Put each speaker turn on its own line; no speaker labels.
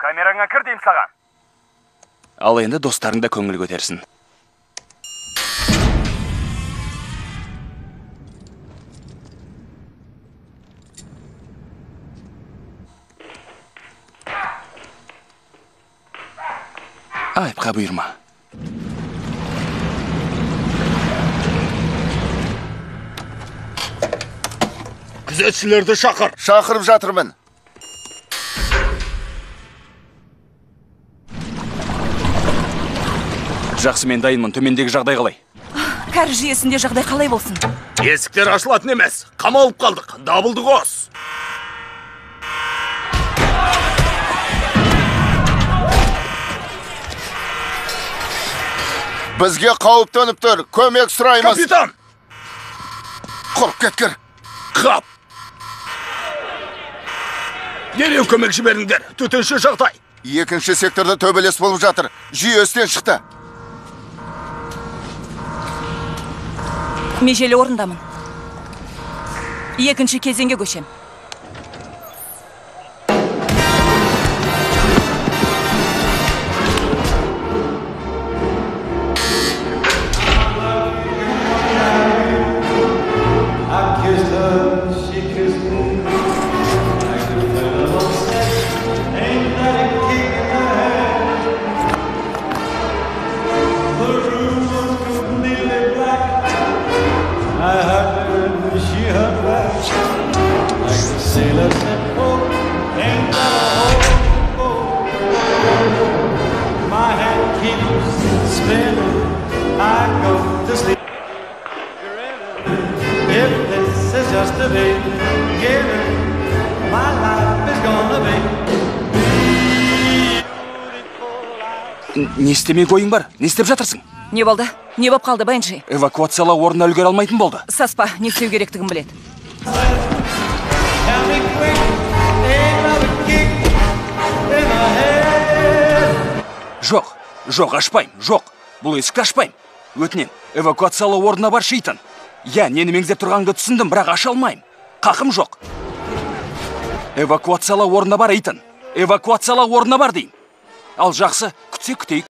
Камераңа кір дейм саған.
Ал енді достарың да көңіл көтерсін. Айыпқа бұйырма.
Күзетшілерді шақыр.
Шақырып жатырмын.
Жақсы, мен дайынмын. Төмендегі жағдай қалай?
Кәріз жүйесінде жағдай қалай болсын?
Есіктер ашылатын емес. Қамалып қалдық. Дабылды қос.
Бізге қауіп төніп тұр. Көмек сұраймыз.
Капитан!
Құрып кеткір.
Қап! Дереу көмек жіберіңдер. Төтенше жағдай.
Екінші секторда төбелес болып жатыр. Жүйе істен шықты.
Межелі орындамын. Екінші кезеңге көшем.
Не істемек ойың бар? Не істеп жатырсың?
Не болды? Не боп қалды, Бенджи?
Эвакуациялау орнына үлгере алмайтын болды.
Саспа, не істеу керектігін біледі.
Жоқ, ашпайым, жоқ. Бұл есікті ашпайым. Өтінем, эвакуациялау орнына бар шейтан. Я, нені меңзеп тұрғанды түсіндім, бірақ аша алмайым. Қақым жоқ. Эвакуациялау орнына бар, Эйтан. Эвакуациялау орнына бар дейм. Ал жақсы, күтейік.